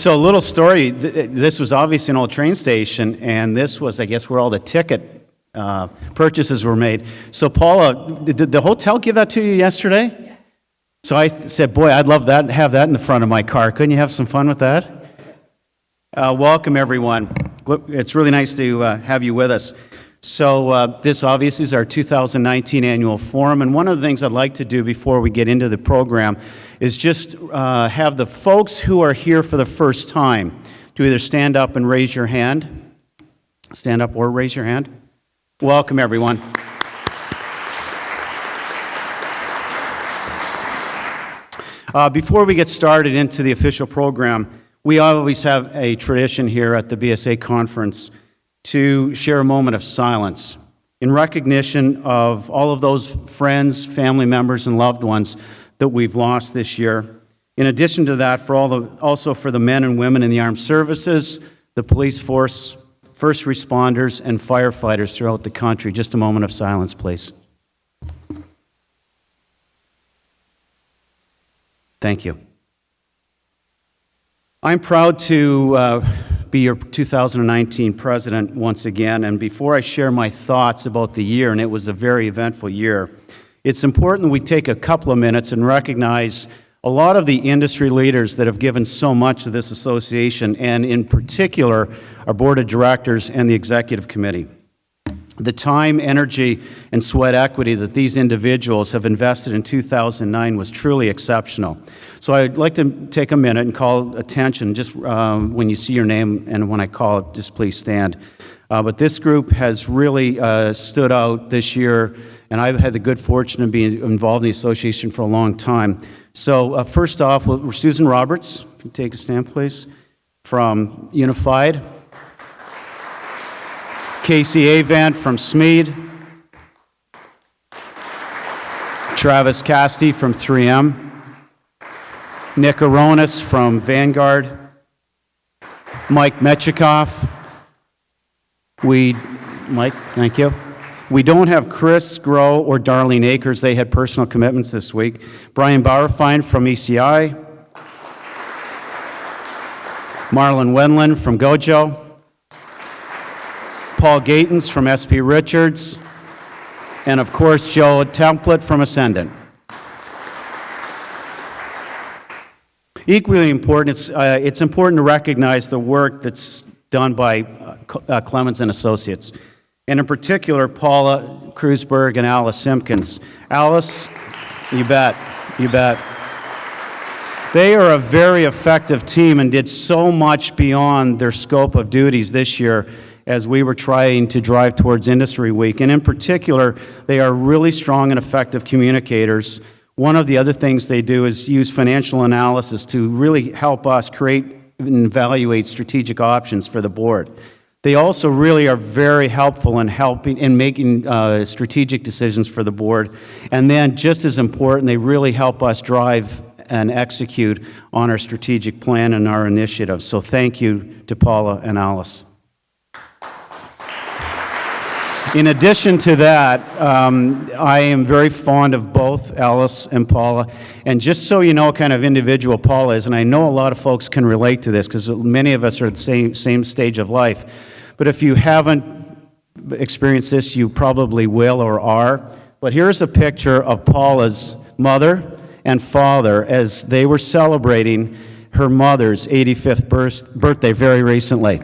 So a little story, this was obviously an old train station, and this was, I guess, where all the ticket purchases were made. So Paula, did the hotel give that to you yesterday? Yeah. So I said, boy, I'd love that, have that in the front of my car. Couldn't you have some fun with that? Welcome, everyone. It's really nice to have you with us. So this obviously is our 2019 annual forum, and one of the things I'd like to do before we get into the program is just have the folks who are here for the first time to either stand up and raise your hand. Stand up or raise your hand. Welcome, everyone. Before we get started into the official program, we always have a tradition here at the BSA conference to share a moment of silence in recognition of all of those friends, family members, and loved ones that we've lost this year. In addition to that, also for the men and women in the armed services, the police force, first responders, and firefighters throughout the country. Just a moment of silence, please. Thank you. I'm proud to be your 2019 president once again, and before I share my thoughts about the year, and it was a very eventful year, it's important that we take a couple of minutes and recognize a lot of the industry leaders that have given so much to this association, and in particular, our board of directors and the executive committee. The time, energy, and sweat equity that these individuals have invested in 2009 was truly exceptional. So I'd like to take a minute and call attention, just when you see your name and when I call it, just please stand. But this group has really stood out this year, and I've had the good fortune of being involved in the association for a long time. So first off, we're Susan Roberts. If you take a stand, please, from Unified. Casey Avant from Smead, Travis Casti from 3M, Nick Aronis from Vanguard, Mike Metchikoff. Mike, thank you. We don't have Chris Groh or Darlene Akers. They had personal commitments this week. Brian Bauerfein from ECI, Marlon Wendland from Gojo, Paul Gatens from SP Richards, and of course, Joe Template from Ascendant. Equally important, it's important to recognize the work that's done by Clemens and Associates, and in particular, Paula Kreuzberg and Alice Simpkins. Alice, you bet, you bet. They are a very effective team and did so much beyond their scope of duties this year as we were trying to drive towards Industry Week. And in particular, they are really strong and effective communicators. One of the other things they do is use financial analysis to really help us create and evaluate strategic options for the board. They also really are very helpful in making strategic decisions for the board. And then, just as important, they really help us drive and execute on our strategic plan and our initiatives. So thank you to Paula and Alice. In addition to that, I am very fond of both Alice and Paula. And just so you know what kind of individual Paula is, and I know a lot of folks can relate to this because many of us are at the same stage of life. But if you haven't experienced this, you probably will or are. But here's a picture of Paula's mother and father as they were celebrating her mother's 85th birthday very recently.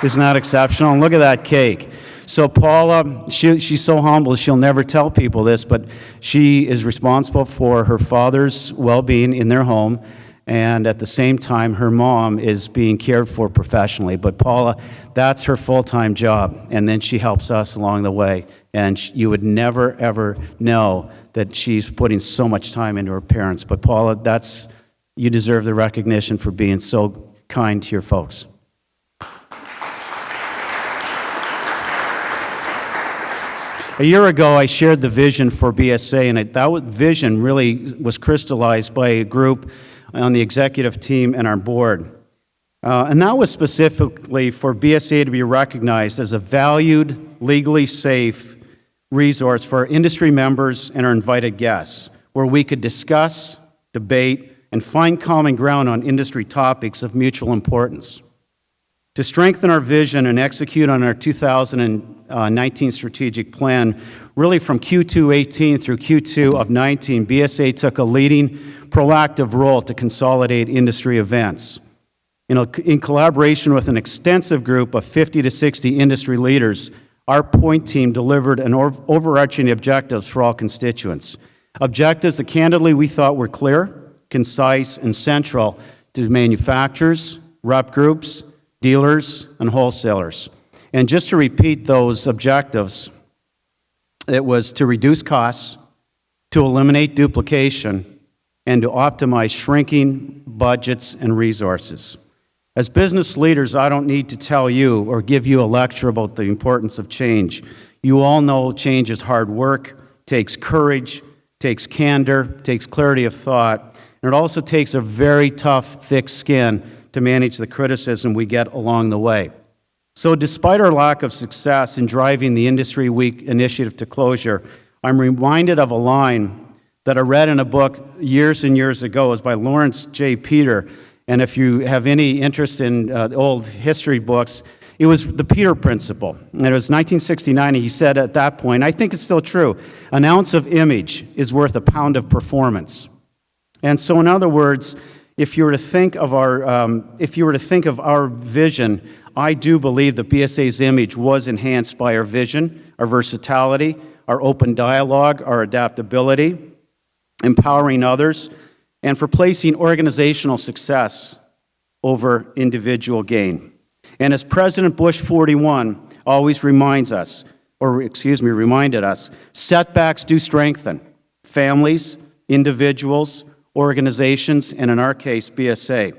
Isn't that exceptional? And look at that cake. So Paula, she's so humble, she'll never tell people this, but she is responsible for her father's well-being in their home, and at the same time, her mom is being cared for professionally. But Paula, that's her full-time job, and then she helps us along the way. And you would never, ever know that she's putting so much time into her parents. But Paula, you deserve the recognition for being so kind to your folks. A year ago, I shared the vision for BSA, and that vision really was crystallized by a group on the executive team and our board. And that was specifically for BSA to be recognized as a valued, legally safe resource for our industry members and our invited guests, where we could discuss, debate, and find common ground on industry topics of mutual importance. To strengthen our vision and execute on our 2019 strategic plan, really from Q2 18 through Q2 of 19, BSA took a leading, proactive role to consolidate industry events. In collaboration with an extensive group of 50 to 60 industry leaders, our point team delivered an overarching objectives for all constituents. Objectives that candidly we thought were clear, concise, and central to manufacturers, rep groups, dealers, and wholesalers. And just to repeat those objectives, it was to reduce costs, to eliminate duplication, and to optimize shrinking budgets and resources. As business leaders, I don't need to tell you or give you a lecture about the importance of change. You all know change is hard work, takes courage, takes candor, takes clarity of thought, and it also takes a very tough, thick skin to manage the criticism we get along the way. So despite our lack of success in driving the Industry Week initiative to closure, I'm reminded of a line that I read in a book years and years ago. It was by Lawrence J. Peter, and if you have any interest in old history books, it was the Peter Principle. And it was 1969, and he said at that point, I think it's still true, an ounce of image is worth a pound of performance. And so in other words, if you were to think of our vision, I do believe that BSA's image was enhanced by our vision, our versatility, our open dialogue, our adaptability, empowering others, and for placing organizational success over individual gain. And as President Bush 41 always reminded us, setbacks do strengthen families, individuals, organizations, and in our case, BSA.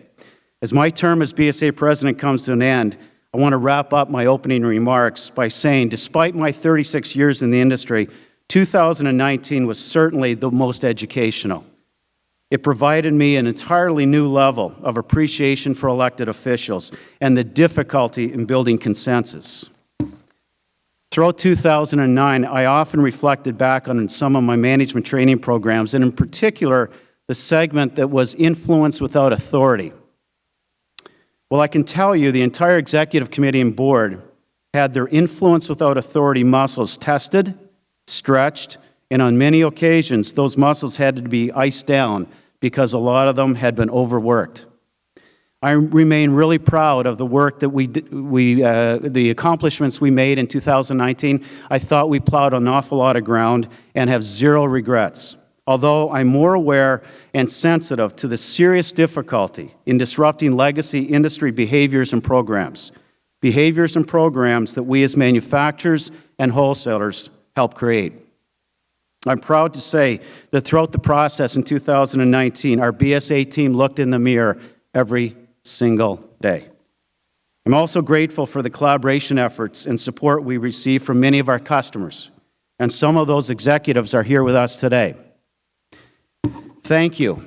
As my term as BSA president comes to an end, I want to wrap up my opening remarks by saying, despite my 36 years in the industry, 2019 was certainly the most educational. It provided me an entirely new level of appreciation for elected officials and the difficulty in building consensus. Throughout 2009, I often reflected back on some of my management training programs, and in particular, the segment that was influence without authority. Well, I can tell you the entire executive committee and board had their influence without authority muscles tested, stretched, and on many occasions, those muscles had to be iced down because a lot of them had been overworked. I remain really proud of the work that the accomplishments we made in 2019. I thought we plowed an awful lot of ground and have zero regrets. Although I'm more aware and sensitive to the serious difficulty in disrupting legacy industry behaviors and programs that we as manufacturers and wholesalers help create. I'm proud to say that throughout the process in 2019, our BSA team looked in the mirror every single day. I'm also grateful for the collaboration efforts and support we receive from many of our customers, and some of those executives are here with us today. Thank you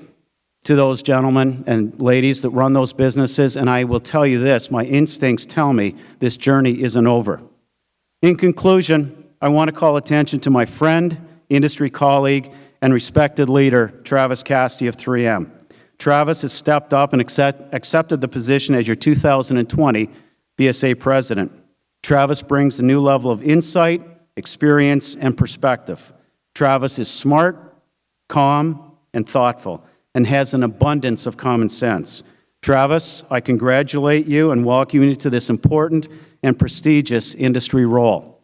to those gentlemen and ladies that run those businesses, and I will tell you this, my instincts tell me this journey isn't over. In conclusion, I want to call attention to my friend, industry colleague, and respected leader, Travis Cassidy of 3M. Travis has stepped up and accepted the position as your 2020 BSA president. Travis brings a new level of insight, experience, and perspective. Travis is smart, calm, and thoughtful, and has an abundance of common sense. Travis, I congratulate you and welcome you to this important and prestigious industry role.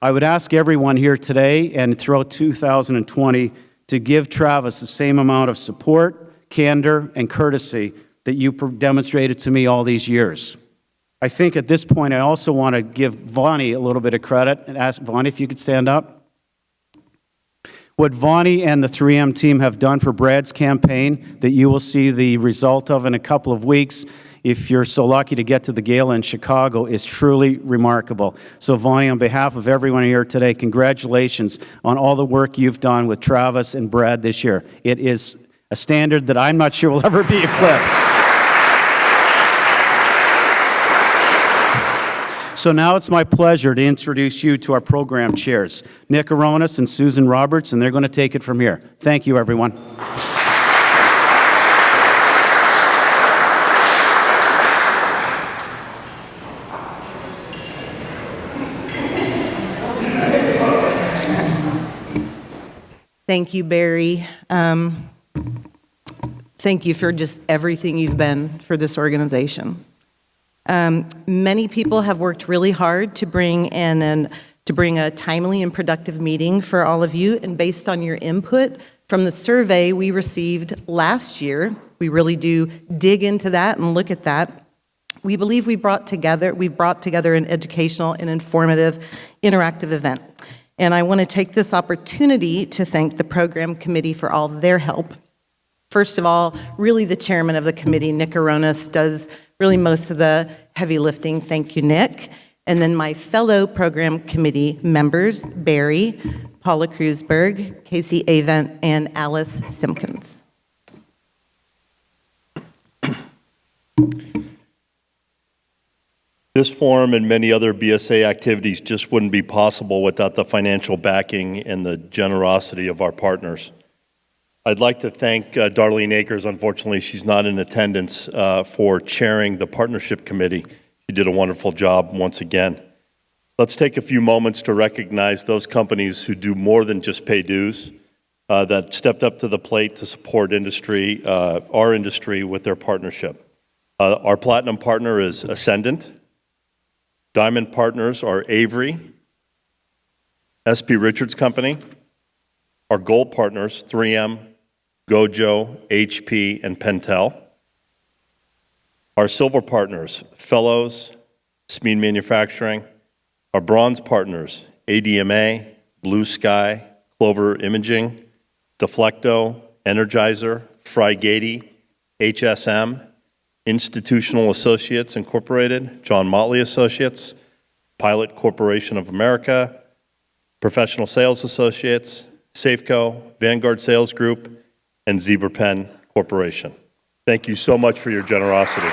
I would ask everyone here today and throughout 2020 to give Travis the same amount of support, candor, and courtesy that you demonstrated to me all these years. I think at this point I also want to give Vonnie a little bit of credit and ask Vonnie if you could stand up. What Vonnie and the 3M team have done for Brad's campaign that you will see the result of in a couple of weeks, if you're so lucky to get to the gala in Chicago, is truly remarkable. So Vonnie, on behalf of everyone here today, congratulations on all the work you've done with Travis and Brad this year. It is a standard that I'm not sure will ever be eclipsed. So now it's my pleasure to introduce you to our program chairs, Nick Aronis and Susan Roberts, and they're going to take it from here. Thank you, everyone. Thank you, Barry. Thank you for just everything you've been for this organization. Many people have worked really hard to bring a timely and productive meeting for all of you, and based on your input from the survey we received last year, we really do dig into that and look at that. We believe we brought together an educational and informative, interactive event. And I want to take this opportunity to thank the program committee for all their help. First of all, really the chairman of the committee, Nick Aronis, does really most of the heavy lifting. Thank you, Nick. And then my fellow program committee members, Barry, Paula Kreuzberg, Casey Avent, and Alice Simpkins. This forum and many other BSA activities just wouldn't be possible without the financial backing and the generosity of our partners. I'd like to thank Darlene Akers. Unfortunately, she's not in attendance for chairing the partnership committee. She did a wonderful job once again. Let's take a few moments to recognize those companies who do more than just pay dues, that stepped up to the plate to support industry, our industry with their partnership. Our platinum partner is Ascendant. Diamond partners are Avery, SP Richards Company. Our gold partners, 3M, Gojo, HP, and Pentel. Our silver partners, Fellows, Smead Manufacturing. Our bronze partners, ADMA, Blue Sky, Clover Imaging, Deflecto, Energizer, Frigati, HSM, Institutional Associates Incorporated, John Motley Associates, Pilot Corporation of America, Professional Sales Associates, Safeco, Vanguard Sales Group, and Zebra Pen Corporation. Thank you so much for your generosity.